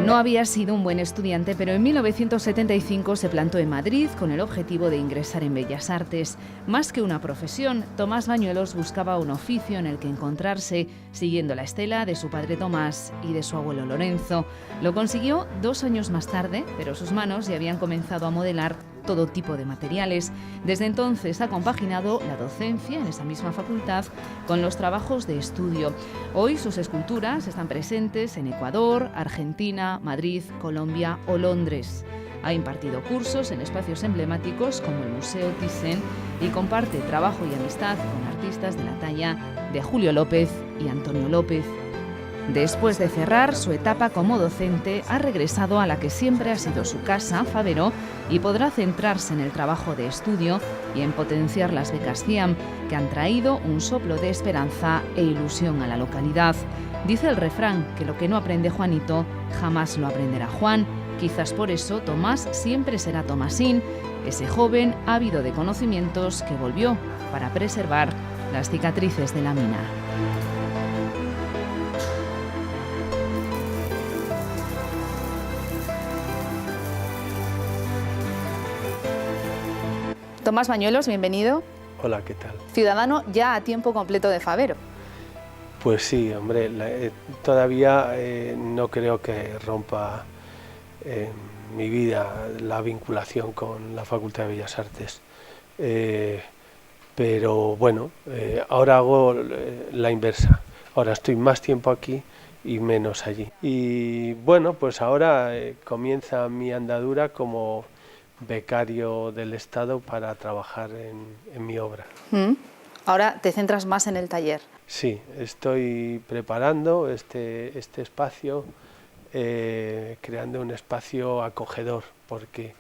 No había sido un buen estudiante, pero en 1975 se plantó en Madrid con el objetivo de ingresar en Bellas Artes. Más que una profesión, Tomás Bañuelos buscaba un oficio en el que encontrarse, siguiendo la estela de su padre Tomás y de su abuelo Lorenzo. Lo consiguió 2 años más tarde, pero sus manos ya habían comenzado a modelar todo tipo de materiales. Desde entonces ha compaginado la docencia en esa misma facultad con los trabajos de estudio. Hoy sus esculturas están presentes en Ecuador, Argentina, Madrid, Colombia o Londres. Ha impartido cursos en espacios emblemáticos como el Museo Thyssen y comparte trabajo y amistad con artistas de la talla de Julio López y Antonio López. Después de cerrar su etapa como docente, ha regresado a la que siempre ha sido su casa, Fabero, y podrá centrarse en el trabajo de estudio y en potenciar las becas CIAM, que han traído un soplo de esperanza e ilusión a la localidad. Dice el refrán que lo que no aprende Juanito, jamás lo aprenderá Juan. Quizás por eso Tomás siempre será Tomasín, ese joven ávido de conocimientos que volvió para preservar las cicatrices de la mina. Tomás Bañuelos, bienvenido. Hola, ¿qué tal? Ciudadano ya a tiempo completo de Fabero. Pues sí, hombre, todavía no creo que rompa mi vida la vinculación con la Facultad de Bellas Artes. Pero bueno, ahora hago la inversa. Ahora estoy más tiempo aquí y menos allí. Y bueno, pues ahora comienza mi andadura como becario del Estado para trabajar en mi obra. Ahora te centras más en el taller. Sí, estoy preparando este espacio, creando un espacio acogedor, porque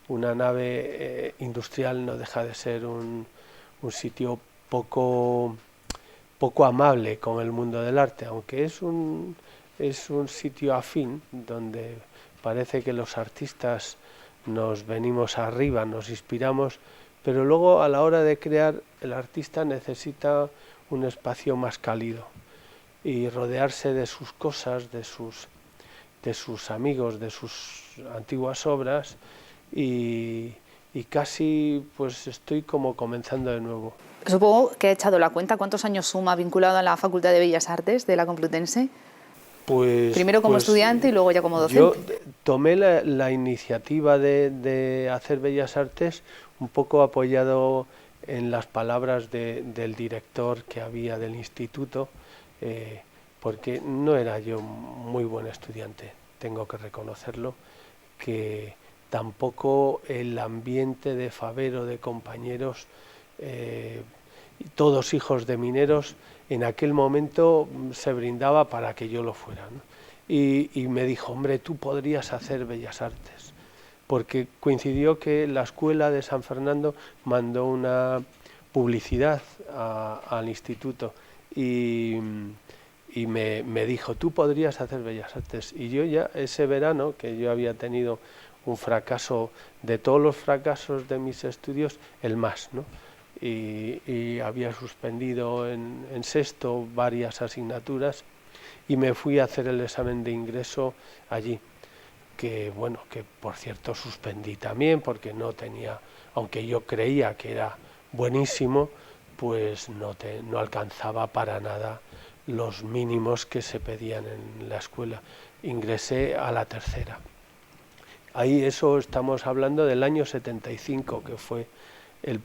una nave industrial no deja de ser un sitio poco amable con el mundo del arte, aunque es un sitio afín donde parece que los artistas nos venimos arriba, nos inspiramos, pero luego a la hora de crear el artista necesita un espacio más cálido y rodearse de sus cosas, de sus amigos, de sus antiguas obras y casi pues estoy como comenzando de nuevo. Supongo que ha echado la cuenta. ¿Cuántos años suma vinculado a la Facultad de Bellas Artes de la Complutense? Pues, primero como estudiante y luego ya como docente. Yo tomé la iniciativa de hacer Bellas Artes un poco apoyado en las palabras del director que había del instituto, porque no era yo muy buen estudiante, tengo que reconocerlo, que tampoco el ambiente de Fabero, de compañeros, todos hijos de mineros, en aquel momento se brindaba para que yo lo fuera, ¿no? Y me dijo, hombre, tú podrías hacer Bellas Artes, porque coincidió que la escuela de San Fernando mandó una publicidad al instituto y me dijo, tú podrías hacer Bellas Artes. Y yo ya ese verano, que yo había tenido un fracaso, de todos los fracasos de mis estudios, el más, ¿no? Y había suspendido en sexto varias asignaturas y me fui a hacer el examen de ingreso allí, que bueno, que por cierto suspendí también porque no tenía, aunque yo creía que era buenísimo, pues no alcanzaba para nada los mínimos que se pedían en la escuela. Ingresé a la tercera. Ahí eso estamos hablando del año 75, que fue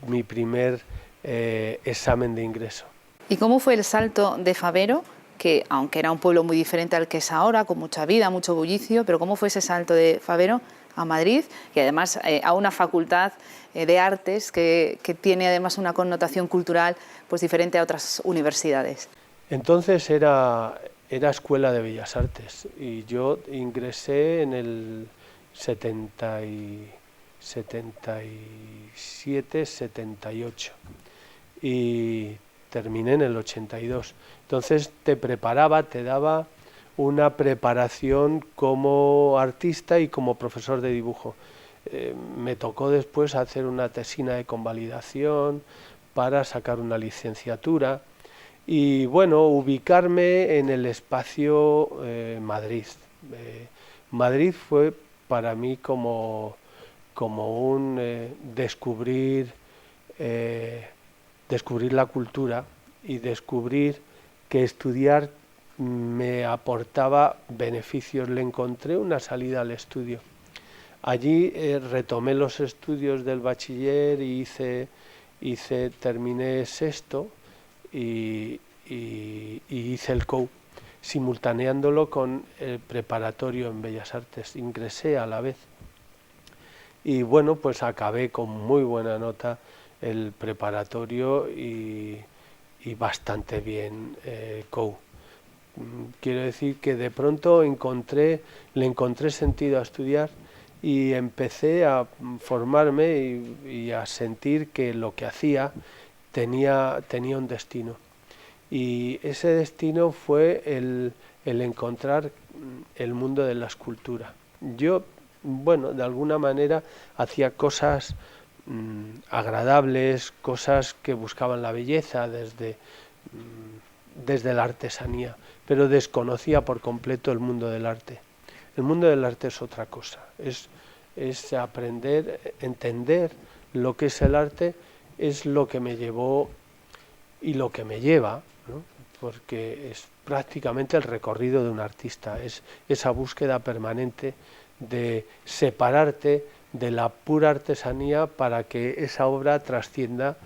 mi primer examen de ingreso. ¿Y cómo fue el salto de Fabero, que aunque era un pueblo muy diferente al que es ahora, con mucha vida, mucho bullicio, pero cómo fue ese salto de Fabero a Madrid y además a una facultad de artes que tiene además una connotación cultural pues diferente a otras universidades? Entonces era Escuela de Bellas Artes y yo ingresé en el 77, 78 y terminé en el 82. Entonces te daba una preparación como artista y como profesor de dibujo. Me tocó después hacer una tesina de convalidación para sacar una licenciatura y bueno, ubicarme en el espacio Madrid. Madrid fue para mí como un descubrir la cultura y descubrir que estudiar me aportaba beneficios. Le encontré una salida al estudio. Allí retomé los estudios del bachiller y terminé sexto y hice el COU, simultaneándolo con el preparatorio en Bellas Artes. Ingresé a la vez y bueno, pues acabé con muy buena nota el preparatorio y bastante bien COU. Quiero decir que de pronto le encontré sentido a estudiar y empecé a formarme y a sentir que lo que hacía tenía un destino. Y ese destino fue el encontrar el mundo de la escultura. Yo, bueno, de alguna manera hacía cosas agradables, cosas que buscaban la belleza desde la artesanía, pero desconocía por completo el mundo del arte. El mundo del arte es otra cosa, es aprender, entender lo que es el arte, es lo que me llevó y lo que me lleva, ¿no? Porque es prácticamente el recorrido de un artista, es esa búsqueda permanente de separarte de la pura artesanía para que esa obra trascienda.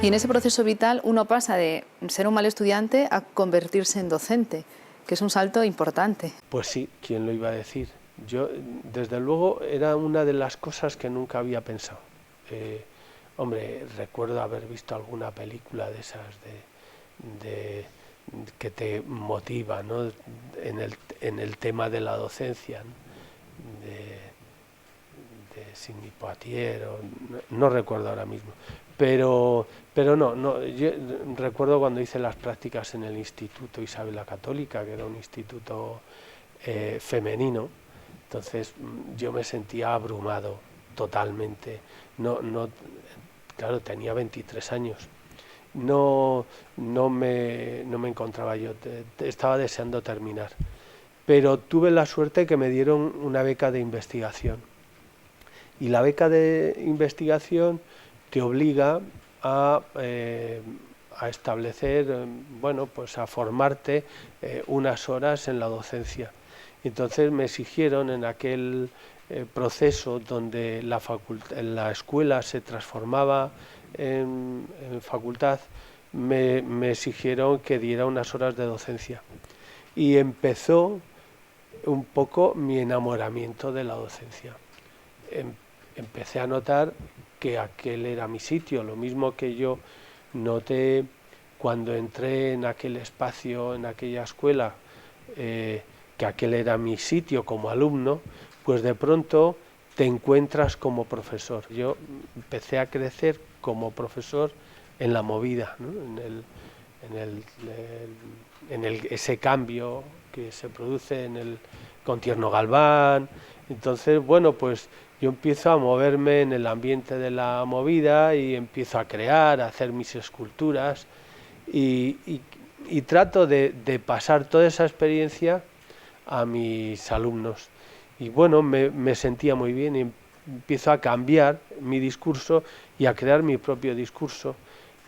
Y en ese proceso vital uno pasa de ser un mal estudiante a convertirse en docente, que es un salto importante. Pues sí, ¿quién lo iba a decir? Yo, desde luego, era una de las cosas que nunca había pensado. Hombre, recuerdo haber visto alguna película de esas que te motiva, ¿no? en el tema de la docencia, ¿no? de Sidney Poitier, no recuerdo ahora mismo. Pero no, yo recuerdo cuando hice las prácticas en el Instituto Isabel la Católica, que era un instituto femenino, entonces yo me sentía abrumado totalmente. Claro, tenía 23 años. No me encontraba yo, estaba deseando terminar. Pero tuve la suerte que me dieron una beca de investigación. Y la beca de investigación te obliga a establecer, bueno, pues a formarte unas horas en la docencia. Entonces me exigieron en aquel proceso donde la escuela se transformaba en facultad, me exigieron que diera unas horas de docencia. Y empezó un poco mi enamoramiento de la docencia. Empecé a notar que aquel era mi sitio, lo mismo que yo noté cuando entré en aquel espacio, en aquella escuela, que aquel era mi sitio como alumno, pues de pronto te encuentras como profesor. Yo empecé a crecer como profesor en la movida, ¿no? Ese cambio que se produce con Tierno Galván. Entonces, bueno, pues yo empiezo a moverme en el ambiente de la movida y empiezo a crear, a hacer mis esculturas y trato de pasar toda esa experiencia a mis alumnos. Y bueno, me sentía muy bien y empiezo a cambiar mi discurso y a crear mi propio discurso.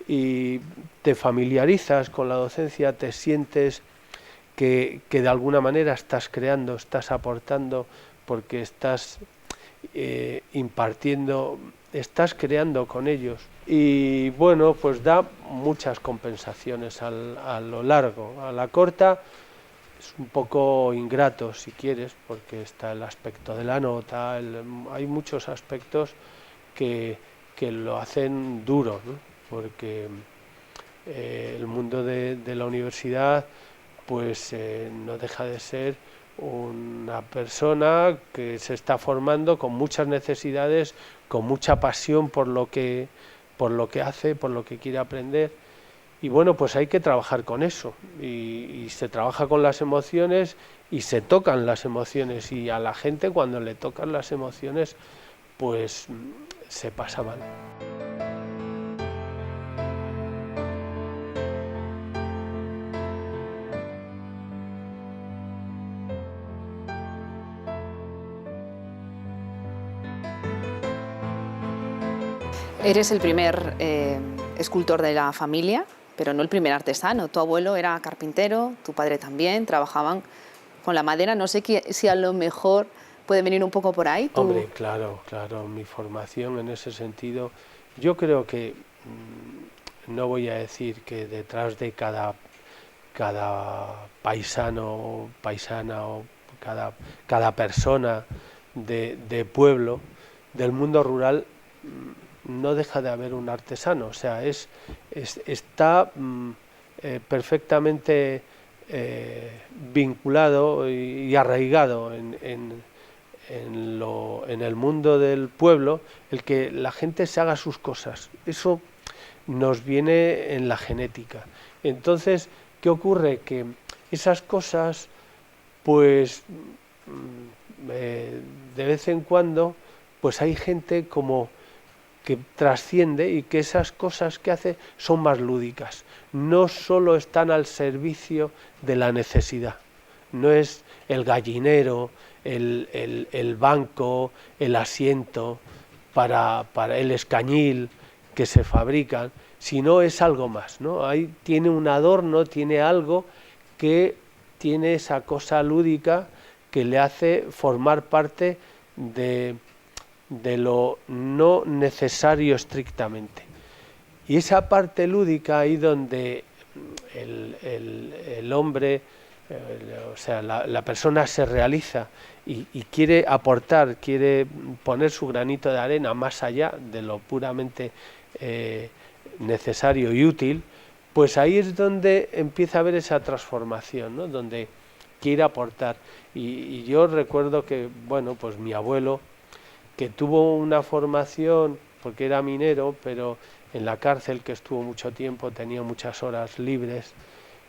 Y te familiarizas con la docencia, te sientes que de alguna manera estás creando, estás aportando, porque estás impartiendo, estás creando con ellos. Y bueno, pues da muchas compensaciones a lo largo. A la corta es un poco ingrato, si quieres, porque está el aspecto de la nota, hay muchos aspectos que lo hacen duro, ¿no? porque el mundo de la universidad pues no deja de ser una persona que se está formando con muchas necesidades, con mucha pasión por lo que hace, por lo que quiere aprender. Y bueno, pues hay que trabajar con eso, y se trabaja con las emociones y se tocan las emociones, y a la gente cuando le tocan las emociones pues se pasa mal. Eres el primer escultor de la familia, pero no el primer artesano. Tu abuelo era carpintero, tu padre también, trabajaban con la madera. No sé si a lo mejor puede venir un poco por ahí. Hombre, claro, mi formación en ese sentido, yo creo que, no voy a decir que detrás de cada paisano o paisana o cada persona de pueblo, del mundo rural, no deja de haber un artesano, o sea, está perfectamente vinculado y arraigado en el mundo del pueblo, el que la gente se haga sus cosas. Eso nos viene en la genética. Entonces, ¿qué ocurre? Que esas cosas, pues de vez en cuando, pues hay gente como que trasciende, y que esas cosas que hace son más lúdicas, no solo están al servicio de la necesidad, no es el gallinero, el banco, el asiento para el escañil que se fabrican, sino es algo más, ¿no? Ahí tiene un adorno, tiene algo que tiene esa cosa lúdica que le hace formar parte de lo no necesario estrictamente. Y esa parte lúdica, ahí donde el hombre, o sea, la persona se realiza y quiere aportar, quiere poner su granito de arena más allá de lo puramente necesario y útil, pues ahí es donde empieza a haber esa transformación, ¿no? Donde quiere aportar. Y yo recuerdo que, bueno, pues mi abuelo, que tuvo una formación, porque era minero, pero en la cárcel, que estuvo mucho tiempo, tenía muchas horas libres,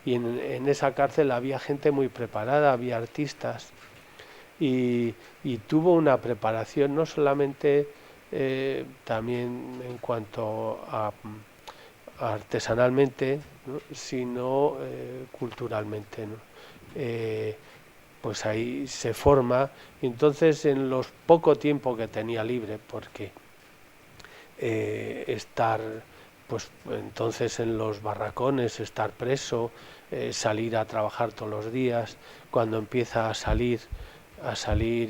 y en esa cárcel había gente muy preparada, había artistas, y tuvo una preparación no solamente también en cuanto a artesanalmente, ¿no? Sino culturalmente, ¿no? Pues ahí se forma, y entonces en los poco tiempo que tenía libre, porque estar pues entonces en los barracones, estar preso, salir a trabajar todos los días, cuando empieza a salir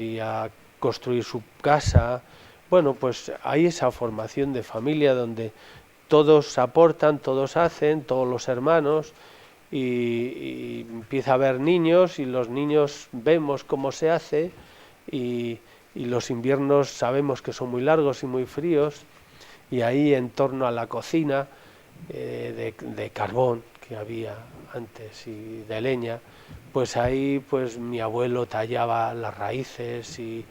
y a construir su casa, bueno, pues hay esa formación de familia donde todos aportan, todos hacen, todos los hermanos, y empieza a haber niños, y los niños vemos cómo se hace, y los inviernos sabemos que son muy largos y muy fríos, y ahí en torno a la cocina de carbón que había antes y de leña, pues ahí pues mi abuelo tallaba las raíces y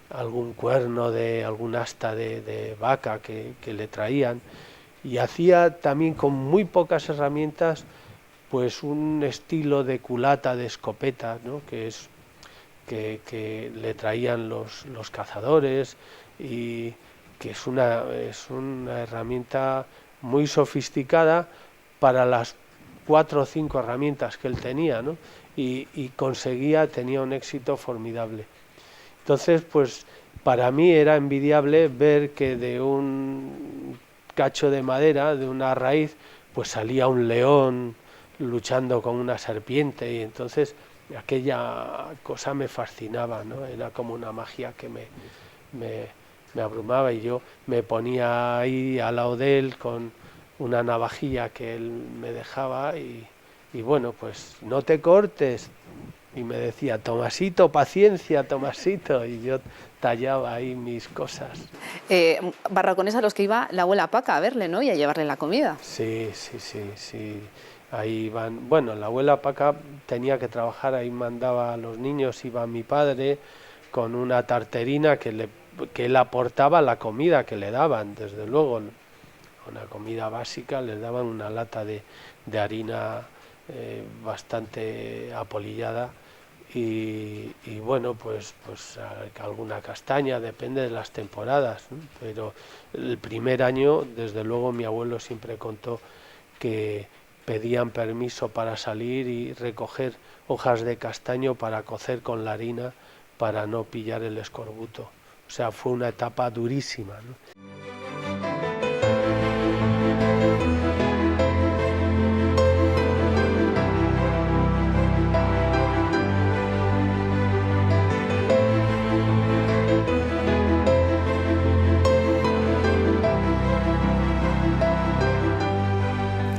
algún cuerno de algún asta de vaca que le traían, y hacía también con muy pocas herramientas pues un estilo de culata de escopeta, ¿no? que le traían los cazadores, y que es una herramienta muy sofisticada para las 4 o 5 herramientas que él tenía, ¿no? y tenía un éxito formidable. Entonces, pues para mí era envidiable ver que de un cacho de madera, de una raíz, pues salía un león luchando con una serpiente, y entonces aquella cosa me fascinaba, ¿no? Era como una magia que me abrumaba, y yo me ponía ahí al lado de él con una navajilla que él me dejaba, y bueno, pues no te cortes, y me decía, Tomasito, paciencia, Tomasito, y yo tallaba ahí mis cosas. Barracones a los que iba la abuela Paca a verle, ¿no? Y a llevarle la comida. Sí, sí, sí, sí. Ahí iban, bueno, la abuela Paca tenía que trabajar, ahí mandaba a los niños, iba mi padre con una tarterina que él aportaba la comida que le daban, desde luego, una comida básica, les daban una lata de harina bastante apolillada y bueno, pues alguna castaña, depende de las temporadas, ¿no? Pero el primer año, desde luego, mi abuelo siempre contó que pedían permiso para salir y recoger hojas de castaño para cocer con la harina para no pillar el escorbuto. O sea, fue una etapa durísima, ¿no?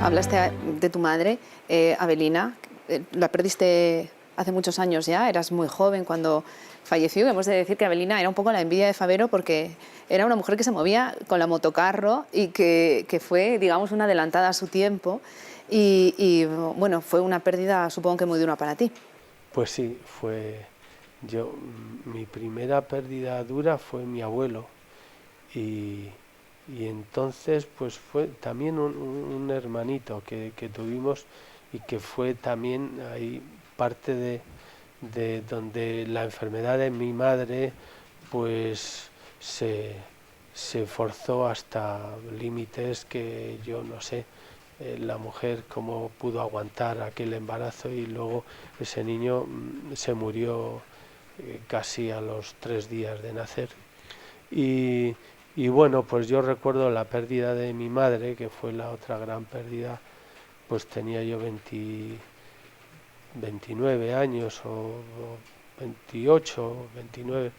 Hablaste de tu madre, Avelina, la perdiste hace muchos años ya, eras muy joven cuando falleció. Hemos de decir que Avelina era un poco la envidia de Fabero porque era una mujer que se movía con la motocarro y que fue, digamos, una adelantada a su tiempo y bueno, fue una pérdida supongo que muy dura para ti. Pues sí, mi primera pérdida dura fue mi abuelo y entonces pues fue también un hermanito que tuvimos y que fue también ahí parte de donde la enfermedad de mi madre pues se forzó hasta límites que yo no sé, la mujer cómo pudo aguantar aquel embarazo y luego ese niño se murió casi a los 3 días de nacer. Y bueno, pues yo recuerdo la pérdida de mi madre, que fue la otra gran pérdida, pues tenía yo 29 años o 28, 29.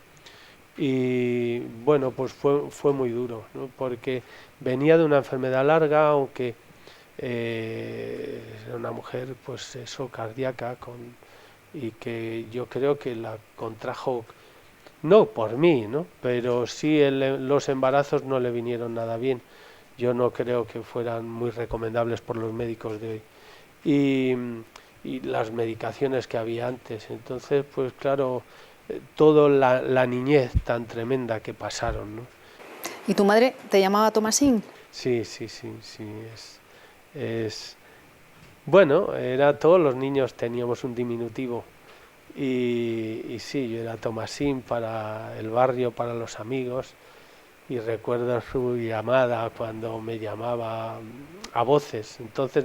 Y bueno, pues fue muy duro, ¿no? Porque venía de una enfermedad larga, aunque era una mujer, pues eso, cardíaca, y que yo creo que la contrajo, no por mí, ¿no? Pero sí los embarazos no le vinieron nada bien. Yo no creo que fueran muy recomendables por los médicos de hoy. Y las medicaciones que había antes. Entonces, pues claro, toda la niñez tan tremenda que pasaron, ¿no? ¿Y tu madre te llamaba Tomasín? Sí, sí, sí, sí. Bueno, todos los niños teníamos un diminutivo. Y sí, yo era Tomasín para el barrio, para los amigos, y recuerdo su llamada cuando me llamaba a voces. Entonces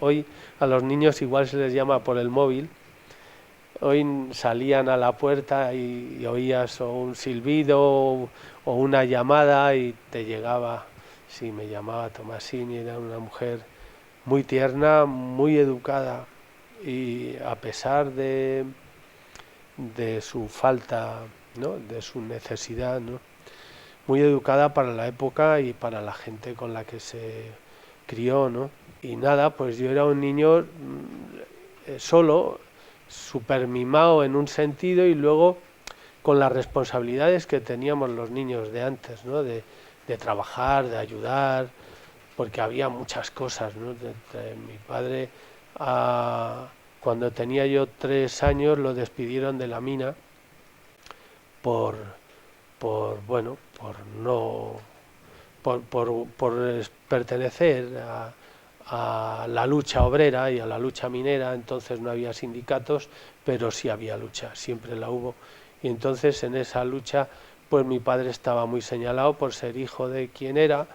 hoy a los niños igual se les llama por el móvil. Hoy salían a la puerta y oías o un silbido o una llamada y te llegaba. Sí, me llamaba Tomasín y era una mujer muy tierna, muy educada y a pesar de su falta, ¿no? De su necesidad, ¿no? Muy educada para la época y para la gente con la que se crió, ¿no? Y nada, pues yo era un niño solo, súper mimado en un sentido y luego con las responsabilidades que teníamos los niños de antes, ¿no? De trabajar, de ayudar, porque había muchas cosas, ¿no? Mi padre, cuando tenía yo 3 años, lo despidieron de la mina por pertenecer a la lucha obrera y a la lucha minera. Entonces no había sindicatos, pero sí había lucha, siempre la hubo. Y entonces en esa lucha, pues mi padre estaba muy señalado por ser hijo de quien era,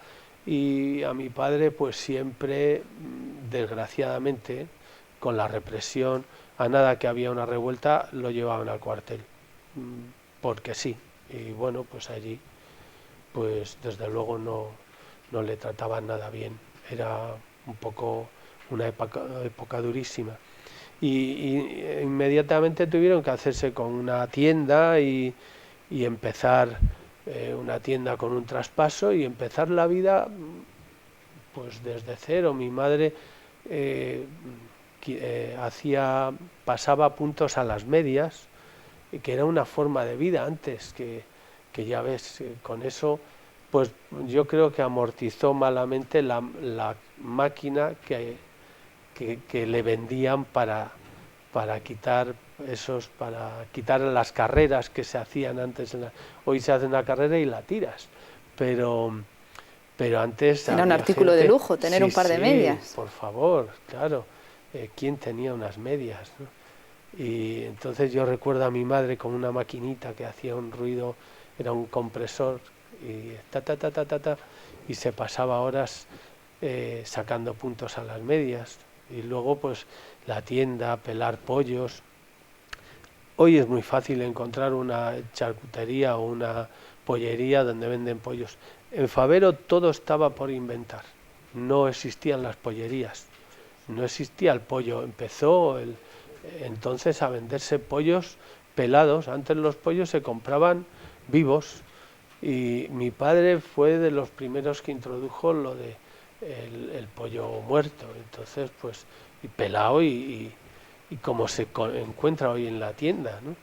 y a mi padre pues siempre, desgraciadamente, con la represión, a nada que había una revuelta, lo llevaban al cuartel, porque sí. Y bueno, pues allí, pues desde luego no le trataban nada bien. Era un poco una época durísima. Y inmediatamente tuvieron que hacerse con una tienda y empezar una tienda con un traspaso y empezar la vida pues desde cero. Mi madre pasaba puntos a las medias, que era una forma de vida antes, que ya ves, con eso, pues yo creo que amortizó malamente la máquina que le vendían para quitar las carreras que se hacían antes. Hoy se hace una carrera y la tiras, pero antes era un artículo de lujo tener un par de medias. Por favor, claro, ¿quién tenía unas medias, ¿no? Y entonces yo recuerdo a mi madre con una maquinita que hacía un ruido, era un compresor, y y se pasaba horas sacando puntos a las medias. Y luego pues la tienda, pelar pollos. Hoy es muy fácil encontrar una charcutería o una pollería donde venden pollos. En Fabero todo estaba por inventar. No existían las pollerías, no existía el pollo. Empezó entonces a venderse pollos pelados. Antes los pollos se compraban vivos y mi padre fue de los primeros que introdujo lo de el pollo muerto. Entonces pues y pelado y como se encuentra hoy en la tienda, ¿no?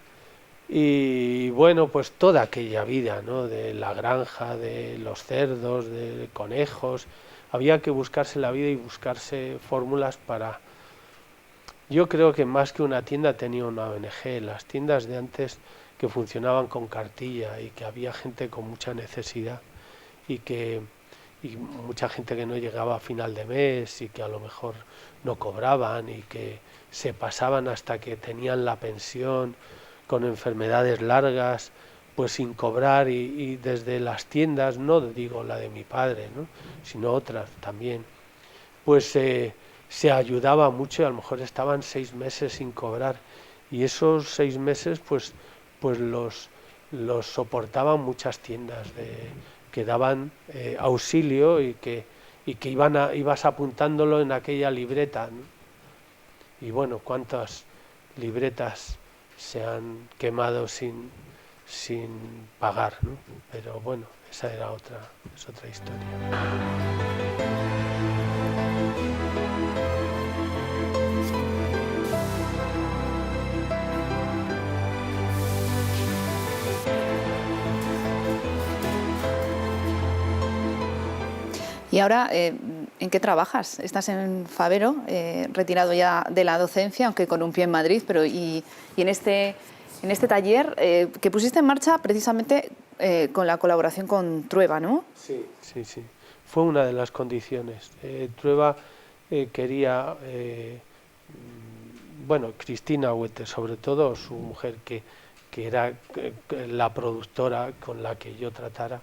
Y bueno, pues toda aquella vida, ¿no? De la granja, de los cerdos, de conejos, había que buscarse la vida y buscarse fórmulas para... Yo creo que más que una tienda tenía una ONG. Las tiendas de antes que funcionaban con cartilla y que había gente con mucha necesidad y mucha gente que no llegaba a final de mes y que a lo mejor no cobraban y que se pasaban hasta que tenían la pensión, con enfermedades largas, pues sin cobrar, y desde las tiendas, no digo la de mi padre, ¿no?, sino otras también, pues se ayudaba mucho. Y a lo mejor estaban 6 meses sin cobrar y esos 6 meses pues los soportaban muchas tiendas que daban auxilio y que ibas apuntándolo en aquella libreta, ¿no? Y bueno, cuántas libretas se han quemado sin pagar, ¿no? Pero bueno, esa es otra historia. Y ahora, ¿en qué trabajas? Estás en Fabero, retirado ya de la docencia, aunque con un pie en Madrid, pero y en este taller que pusiste en marcha precisamente con la colaboración con Trueba, ¿no? Sí. Fue una de las condiciones. Trueba quería, Cristina Huete, sobre todo su mujer, que era la productora con la que yo trataba,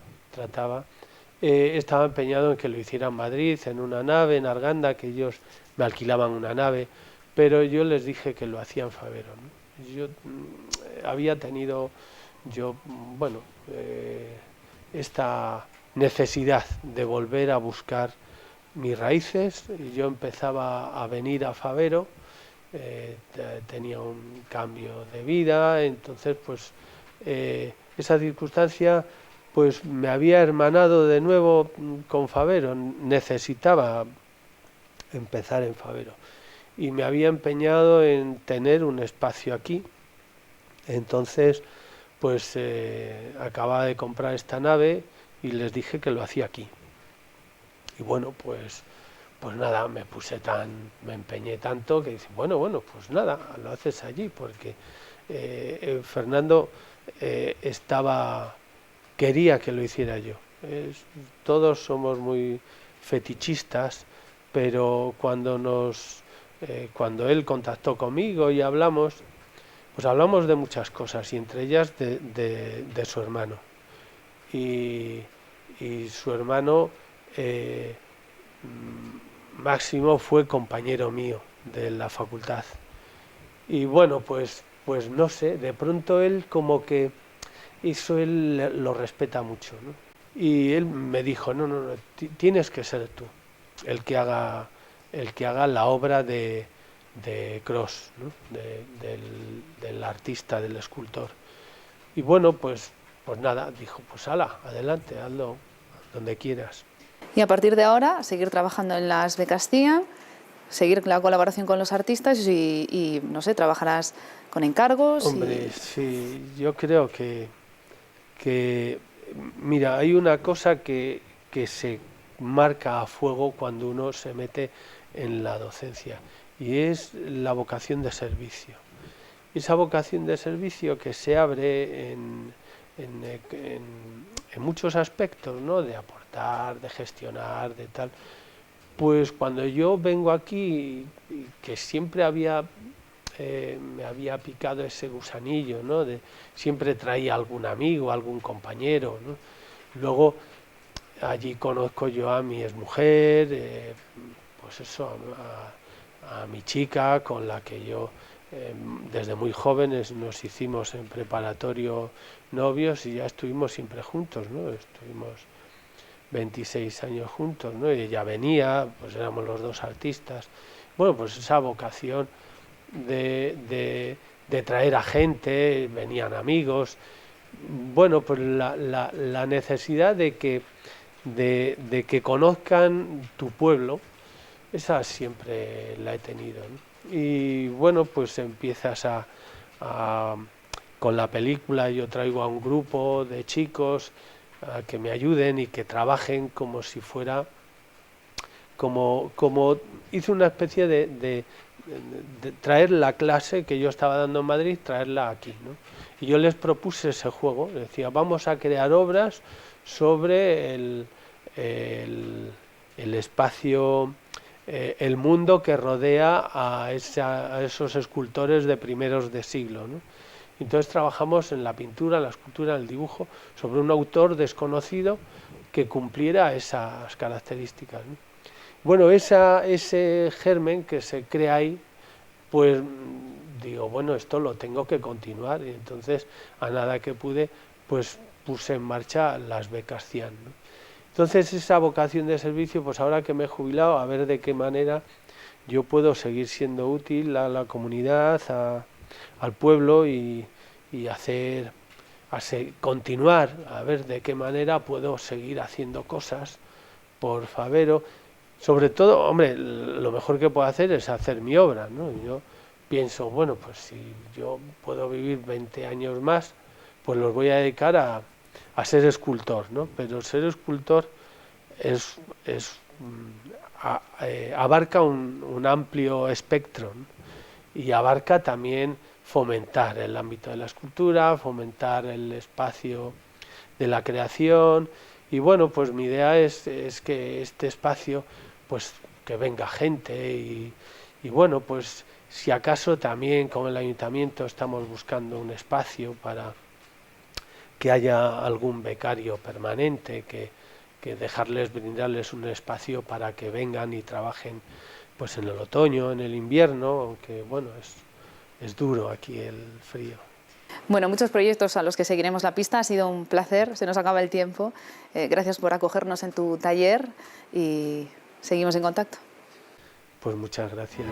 estaba empeñado en que lo hiciera en Madrid, en una nave, en Arganda, que ellos me alquilaban una nave, pero yo les dije que lo hacía en Fabero, ¿no? Yo había tenido esta necesidad de volver a buscar mis raíces. Y yo empezaba a venir a Fabero, tenía un cambio de vida, entonces pues esa circunstancia pues me había hermanado de nuevo con Fabero. Necesitaba empezar en Fabero y me había empeñado en tener un espacio aquí. Entonces pues acababa de comprar esta nave y les dije que lo hacía aquí. Y bueno, pues nada, me empeñé tanto que dicen, bueno, pues nada, lo haces allí, porque Fernando quería que lo hiciera yo. Todos somos muy fetichistas, pero cuando él contactó conmigo y hablamos, pues hablamos de muchas cosas, y entre ellas de su hermano. Y su hermano Máximo fue compañero mío de la facultad. Y bueno, pues no sé, de pronto él como que eso él lo respeta mucho, ¿no? Y él me dijo, no, tienes que ser tú el que haga la obra de Cros, ¿no?, del artista, del escultor. Y bueno, pues nada, dijo, pues hala, adelante, hazlo donde quieras. Y a partir de ahora, seguir trabajando en las becas CIAN, seguir la colaboración con los artistas y no sé, trabajarás con encargos. Hombre, sí, yo creo mira, hay una cosa que se marca a fuego cuando uno se mete en la docencia, y es la vocación de servicio. Esa vocación de servicio que se abre en muchos aspectos, ¿no? De aportar, de gestionar, de tal. Pues cuando yo vengo aquí, que siempre me había picado ese gusanillo, ¿no? Siempre traía algún amigo, algún compañero, ¿no? Luego allí conozco yo a mi exmujer, pues eso, a mi chica, con la que yo desde muy jóvenes nos hicimos en preparatorio novios y ya estuvimos siempre juntos, ¿no? Estuvimos 26 años juntos, ¿no? Y ella venía, pues éramos los dos artistas. Bueno, pues esa vocación de traer a gente, venían amigos. Bueno, pues la necesidad de que conozcan tu pueblo, esa siempre la he tenido, ¿no? Y bueno, pues empiezas con la película, yo traigo a un grupo de chicos a que me ayuden y que trabajen como si fuera, como hice una especie de traer la clase que yo estaba dando en Madrid, traerla aquí, ¿no? Y yo les propuse ese juego, les decía, vamos a crear obras sobre el espacio, el mundo que rodea a esos escultores de primeros de siglo, ¿no? Entonces trabajamos en la pintura, en la escultura, en el dibujo, sobre un autor desconocido que cumpliera esas características, ¿no? Bueno, ese germen que se crea ahí, pues digo, bueno, esto lo tengo que continuar, y entonces a nada que pude, pues puse en marcha las becas CIAN, ¿no? Entonces esa vocación de servicio, pues ahora que me he jubilado, a ver de qué manera yo puedo seguir siendo útil a la comunidad, al pueblo y continuar, a ver de qué manera puedo seguir haciendo cosas por Fabero. Sobre todo, hombre, lo mejor que puedo hacer es hacer mi obra, ¿no? Yo pienso, bueno, pues si yo puedo vivir 20 años más, pues los voy a dedicar a ser escultor, ¿no? Pero ser escultor abarca un amplio espectro, ¿no? Y abarca también fomentar el ámbito de la escultura, fomentar el espacio de la creación, y bueno, pues mi idea es que este espacio, pues que venga gente y bueno, pues si acaso también con el ayuntamiento estamos buscando un espacio para que haya algún becario permanente, que brindarles un espacio para que vengan y trabajen pues en el otoño, en el invierno, aunque bueno, es duro aquí el frío. Bueno, muchos proyectos a los que seguiremos la pista. Ha sido un placer, se nos acaba el tiempo. Gracias por acogernos en tu taller y seguimos en contacto. Pues muchas gracias.